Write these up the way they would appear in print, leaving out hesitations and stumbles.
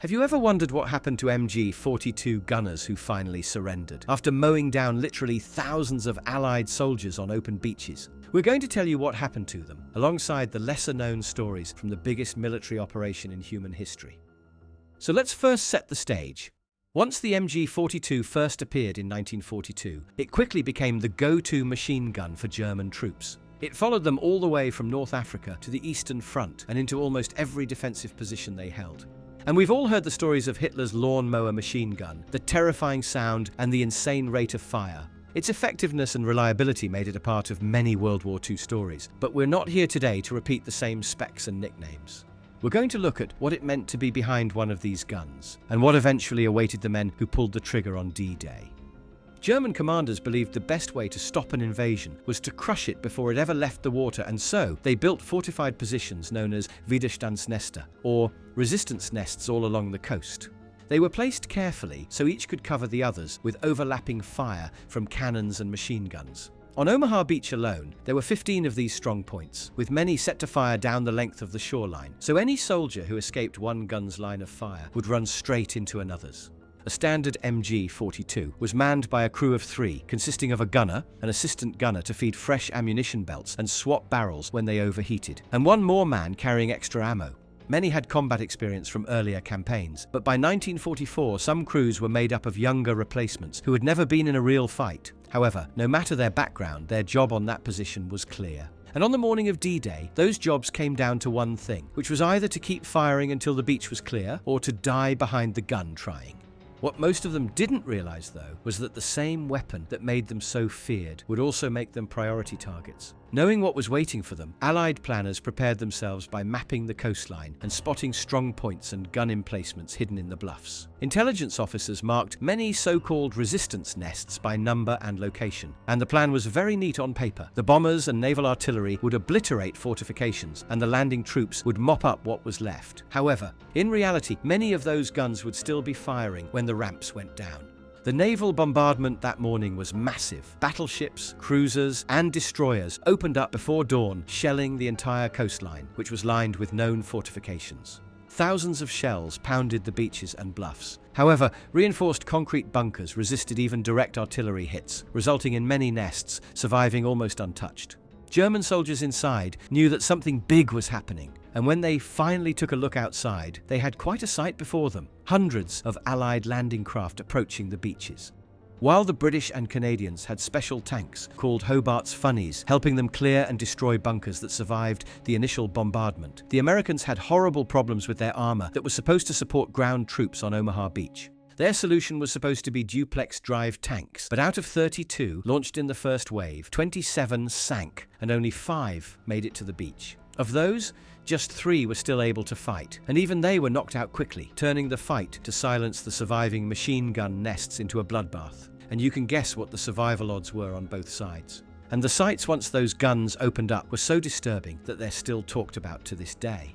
Have you ever wondered what happened to MG42 gunners who finally surrendered, after mowing down literally thousands of Allied soldiers on open beaches? We're going to tell you what happened to them, alongside the lesser-known stories from the biggest military operation in human history. So let's first set the stage. Once the MG42 first appeared in 1942, it quickly became the go-to machine gun for German troops. It followed them all the way from North Africa to the Eastern Front and into almost every defensive position they held. And we've all heard the stories of Hitler's lawnmower machine gun, the terrifying sound and the insane rate of fire. Its effectiveness and reliability made it a part of many World War II stories, but we're not here today to repeat the same specs and nicknames. We're going to look at what it meant to be behind one of these guns, and what eventually awaited the men who pulled the trigger on D-Day. German commanders believed the best way to stop an invasion was to crush it before it ever left the water, and so they built fortified positions known as Widerstandsnester, or resistance nests, all along the coast. They were placed carefully so each could cover the others with overlapping fire from cannons and machine guns. On Omaha Beach alone, there were 15 of these strong points, with many set to fire down the length of the shoreline, so any soldier who escaped one gun's line of fire would run straight into another's. A standard MG42 was manned by a crew of 3, consisting of a gunner, an assistant gunner to feed fresh ammunition belts and swap barrels when they overheated, and one more man carrying extra ammo. Many had combat experience from earlier campaigns, but by 1944 some crews were made up of younger replacements who had never been in a real fight. However, no matter their background, their job on that position was clear. And on the morning of D-Day, those jobs came down to one thing, which was either to keep firing until the beach was clear, or to die behind the gun trying. What most of them didn't realize, though, was that the same weapon that made them so feared would also make them priority targets. Knowing what was waiting for them, Allied planners prepared themselves by mapping the coastline and spotting strong points and gun emplacements hidden in the bluffs. Intelligence officers marked many so-called resistance nests by number and location, and the plan was very neat on paper. The bombers and naval artillery would obliterate fortifications, and the landing troops would mop up what was left. However, in reality, many of those guns would still be firing when the ramps went down. The naval bombardment that morning was massive. Battleships, cruisers, and destroyers opened up before dawn, shelling the entire coastline, which was lined with known fortifications. Thousands of shells pounded the beaches and bluffs. However, reinforced concrete bunkers resisted even direct artillery hits, resulting in many nests surviving almost untouched. German soldiers inside knew that something big was happening, and when they finally took a look outside, they had quite a sight before them. Hundreds of Allied landing craft approaching the beaches. While the British and Canadians had special tanks called Hobart's Funnies, helping them clear and destroy bunkers that survived the initial bombardment, the Americans had horrible problems with their armor that was supposed to support ground troops on Omaha Beach. Their solution was supposed to be duplex drive tanks, but out of 32 launched in the first wave, 27 sank and only 5 made it to the beach. Of those, just 3 were still able to fight, and even they were knocked out quickly, turning the fight to silence the surviving machine gun nests into a bloodbath. And you can guess what the survival odds were on both sides. And the sights once those guns opened up were so disturbing that they're still talked about to this day.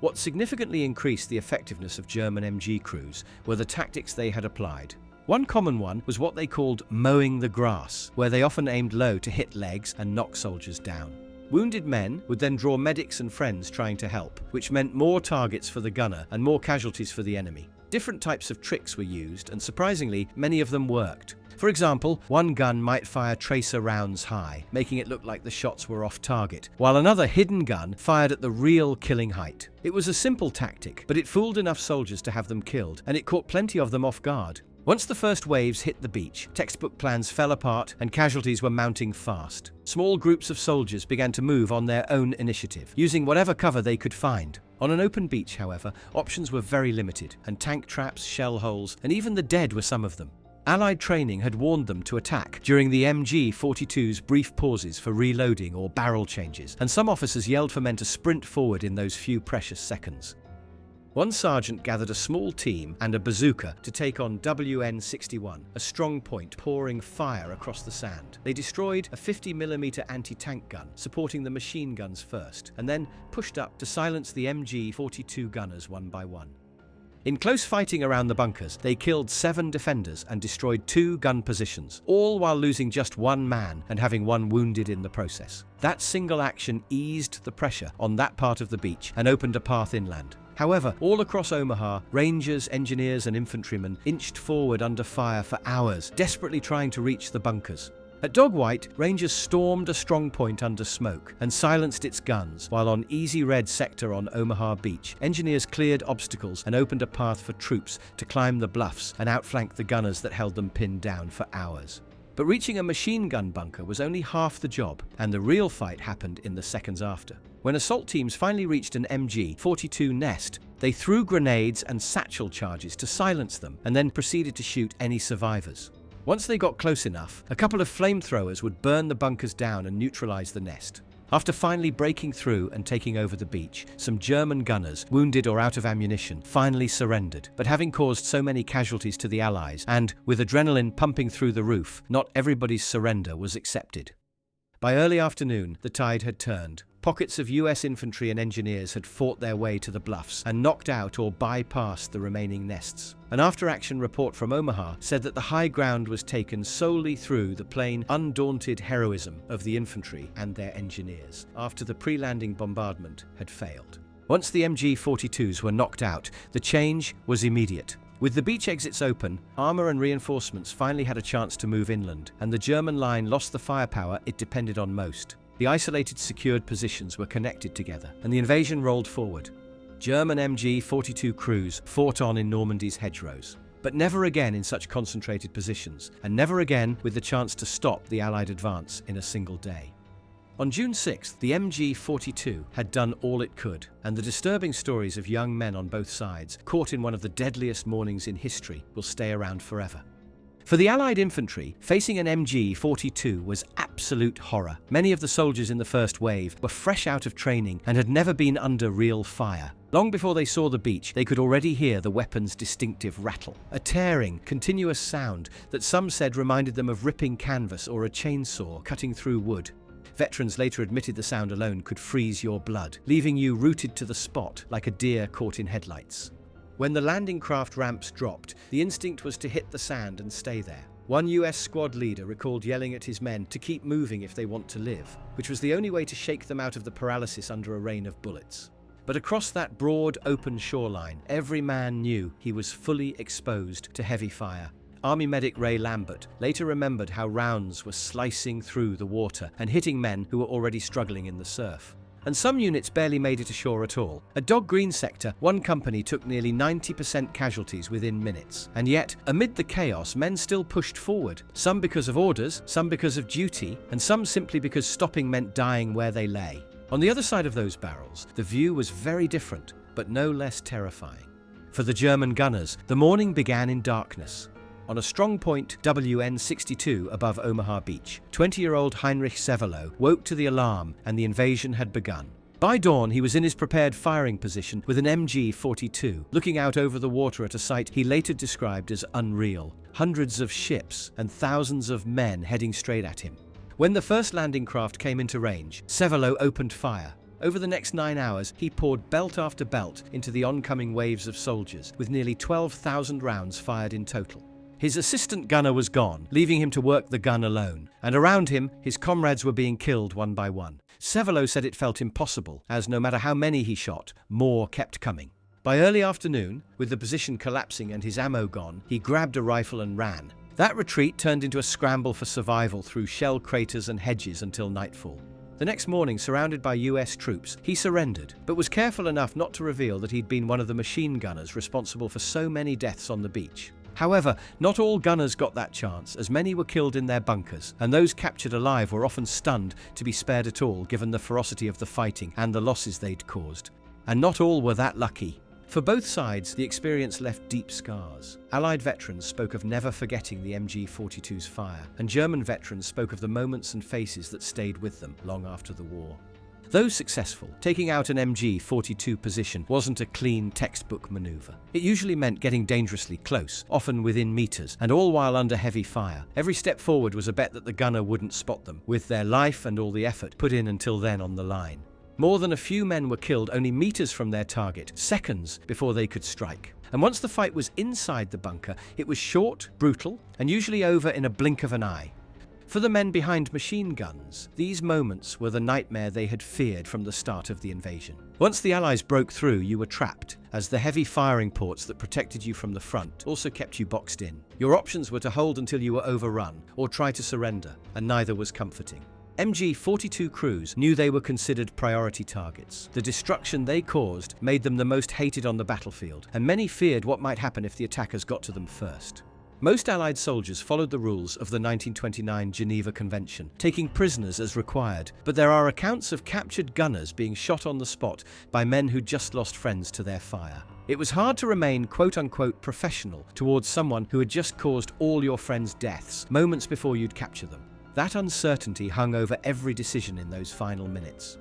What significantly increased the effectiveness of German MG crews were the tactics they had applied. One common one was what they called mowing the grass, where they often aimed low to hit legs and knock soldiers down. Wounded men would then draw medics and friends trying to help, which meant more targets for the gunner and more casualties for the enemy. Different types of tricks were used, and surprisingly, many of them worked. For example, one gun might fire tracer rounds high, making it look like the shots were off target, while another hidden gun fired at the real killing height. It was a simple tactic, but it fooled enough soldiers to have them killed, and it caught plenty of them off guard. Once the first waves hit the beach, textbook plans fell apart and casualties were mounting fast. Small groups of soldiers began to move on their own initiative, using whatever cover they could find. On an open beach, however, options were very limited, and tank traps, shell holes, and even the dead were some of them. Allied training had warned them to attack during the MG42's brief pauses for reloading or barrel changes, and some officers yelled for men to sprint forward in those few precious seconds. One sergeant gathered a small team and a bazooka to take on WN-61, a strong point pouring fire across the sand. They destroyed a 50mm anti-tank gun, supporting the machine guns first, and then pushed up to silence the MG42 gunners one by one. In close fighting around the bunkers, they killed 7 defenders and destroyed 2 gun positions, all while losing just 1 man and having 1 wounded in the process. That single action eased the pressure on that part of the beach and opened a path inland. However, all across Omaha, rangers, engineers, and infantrymen inched forward under fire for hours, desperately trying to reach the bunkers. At Dog White, rangers stormed a strongpoint under smoke and silenced its guns, while on Easy Red sector on Omaha Beach, engineers cleared obstacles and opened a path for troops to climb the bluffs and outflank the gunners that held them pinned down for hours. But reaching a machine gun bunker was only half the job, and the real fight happened in the seconds after. When assault teams finally reached an MG42 nest, they threw grenades and satchel charges to silence them, and then proceeded to shoot any survivors. Once they got close enough, a couple of flamethrowers would burn the bunkers down and neutralize the nest. After finally breaking through and taking over the beach, some German gunners, wounded or out of ammunition, finally surrendered. But having caused so many casualties to the Allies, and with adrenaline pumping through the roof, not everybody's surrender was accepted. By early afternoon, the tide had turned. Pockets of US infantry and engineers had fought their way to the bluffs and knocked out or bypassed the remaining nests. An after-action report from Omaha said that the high ground was taken solely through the plain, undaunted heroism of the infantry and their engineers, after the pre-landing bombardment had failed. Once the MG42s were knocked out, the change was immediate. With the beach exits open, armor and reinforcements finally had a chance to move inland, and the German line lost the firepower it depended on most. The isolated, secured positions were connected together, and the invasion rolled forward. German MG42 crews fought on in Normandy's hedgerows, but never again in such concentrated positions, and never again with the chance to stop the Allied advance in a single day. On June 6th, the MG42 had done all it could, and the disturbing stories of young men on both sides, caught in one of the deadliest mornings in history, will stay around forever. For the Allied infantry, facing an MG42 was absolute horror. Many of the soldiers in the first wave were fresh out of training and had never been under real fire. Long before they saw the beach, they could already hear the weapon's distinctive rattle, a tearing, continuous sound that some said reminded them of ripping canvas or a chainsaw cutting through wood. Veterans later admitted the sound alone could freeze your blood, leaving you rooted to the spot like a deer caught in headlights. When the landing craft ramps dropped, the instinct was to hit the sand and stay there. One US squad leader recalled yelling at his men to keep moving if they want to live, which was the only way to shake them out of the paralysis under a rain of bullets. But across that broad, open shoreline, every man knew he was fully exposed to heavy fire. Army medic Ray Lambert later remembered how rounds were slicing through the water and hitting men who were already struggling in the surf. And some units barely made it ashore at all. At Dog Green sector, one company took nearly 90% casualties within minutes. And yet, amid the chaos, men still pushed forward, some because of orders, some because of duty, and some simply because stopping meant dying where they lay. On the other side of those barrels, the view was very different, but no less terrifying. For the German gunners, the morning began in darkness. On a strong point WN62 above Omaha Beach, 20-year-old Heinrich Severloh woke to the alarm and the invasion had begun. By dawn, he was in his prepared firing position with an MG42, looking out over the water at a sight he later described as unreal. Hundreds of ships and thousands of men heading straight at him. When the first landing craft came into range, Severloh opened fire. Over the next 9 hours, he poured belt after belt into the oncoming waves of soldiers, with nearly 12,000 rounds fired in total. His assistant gunner was gone, leaving him to work the gun alone, and around him, his comrades were being killed one by one. Severloh said it felt impossible, as no matter how many he shot, more kept coming. By early afternoon, with the position collapsing and his ammo gone, he grabbed a rifle and ran. That retreat turned into a scramble for survival through shell craters and hedges until nightfall. The next morning, surrounded by US troops, he surrendered, but was careful enough not to reveal that he'd been one of the machine gunners responsible for so many deaths on the beach. However, not all gunners got that chance, as many were killed in their bunkers, and those captured alive were often stunned to be spared at all given the ferocity of the fighting and the losses they'd caused. And not all were that lucky. For both sides, the experience left deep scars. Allied veterans spoke of never forgetting the MG42's fire, and German veterans spoke of the moments and faces that stayed with them long after the war. Though successful, taking out an MG42 position wasn't a clean textbook maneuver. It usually meant getting dangerously close, often within meters, and all while under heavy fire. Every step forward was a bet that the gunner wouldn't spot them, with their life and all the effort put in until then on the line. More than a few men were killed only meters from their target, seconds before they could strike. And once the fight was inside the bunker, it was short, brutal, and usually over in a blink of an eye. For the men behind machine guns, these moments were the nightmare they had feared from the start of the invasion. Once the Allies broke through, you were trapped, as the heavy firing ports that protected you from the front also kept you boxed in. Your options were to hold until you were overrun, or try to surrender, and neither was comforting. MG42 crews knew they were considered priority targets. The destruction they caused made them the most hated on the battlefield, and many feared what might happen if the attackers got to them first. Most Allied soldiers followed the rules of the 1929 Geneva Convention, taking prisoners as required, but there are accounts of captured gunners being shot on the spot by men who just lost friends to their fire. It was hard to remain quote-unquote professional towards someone who had just caused all your friends' deaths moments before you'd capture them. That uncertainty hung over every decision in those final minutes.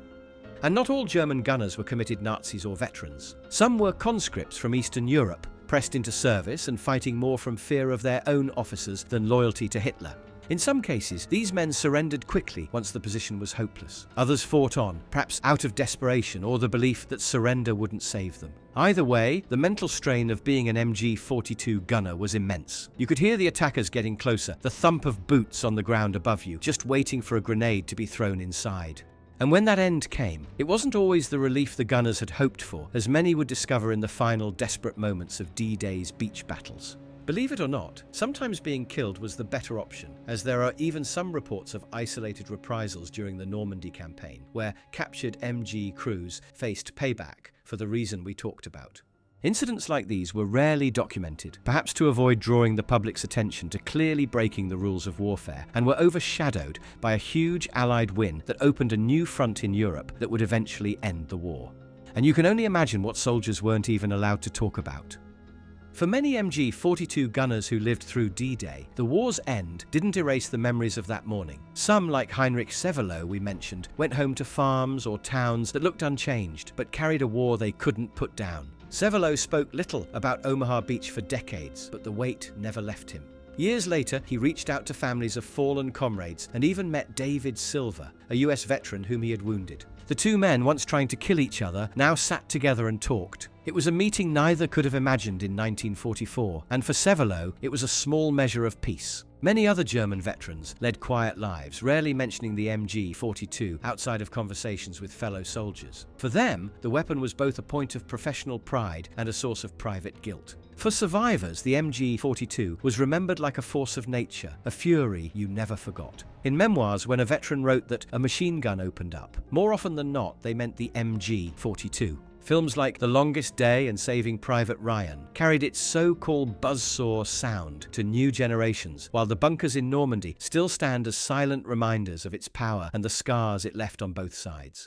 And not all German gunners were committed Nazis or veterans. Some were conscripts from Eastern Europe, pressed into service and fighting more from fear of their own officers than loyalty to Hitler. In some cases, these men surrendered quickly once the position was hopeless. Others fought on, perhaps out of desperation or the belief that surrender wouldn't save them. Either way, the mental strain of being an MG42 gunner was immense. You could hear the attackers getting closer, the thump of boots on the ground above you, just waiting for a grenade to be thrown inside. And when that end came, it wasn't always the relief the gunners had hoped for, as many would discover in the final desperate moments of D-Day's beach battles. Believe it or not, sometimes being killed was the better option, as there are even some reports of isolated reprisals during the Normandy campaign, where captured MG crews faced payback for the reason we talked about. Incidents like these were rarely documented, perhaps to avoid drawing the public's attention to clearly breaking the rules of warfare, and were overshadowed by a huge Allied win that opened a new front in Europe that would eventually end the war. And you can only imagine what soldiers weren't even allowed to talk about. For many MG42 gunners who lived through D-Day, the war's end didn't erase the memories of that morning. Some, like Heinrich Severloh we mentioned, went home to farms or towns that looked unchanged, but carried a war they couldn't put down. Severloh spoke little about Omaha Beach for decades, but the weight never left him. Years later, he reached out to families of fallen comrades and even met David Silver, a US veteran whom he had wounded. The two men, once trying to kill each other, now sat together and talked. It was a meeting neither could have imagined in 1944, and for Severloh, it was a small measure of peace. Many other German veterans led quiet lives, rarely mentioning the MG42 outside of conversations with fellow soldiers. For them, the weapon was both a point of professional pride and a source of private guilt. For survivors, the MG42 was remembered like a force of nature, a fury you never forgot. In memoirs, when a veteran wrote that a machine gun opened up, more often than not, they meant the MG42. Films like The Longest Day and Saving Private Ryan carried its so-called buzzsaw sound to new generations, while the bunkers in Normandy still stand as silent reminders of its power and the scars it left on both sides.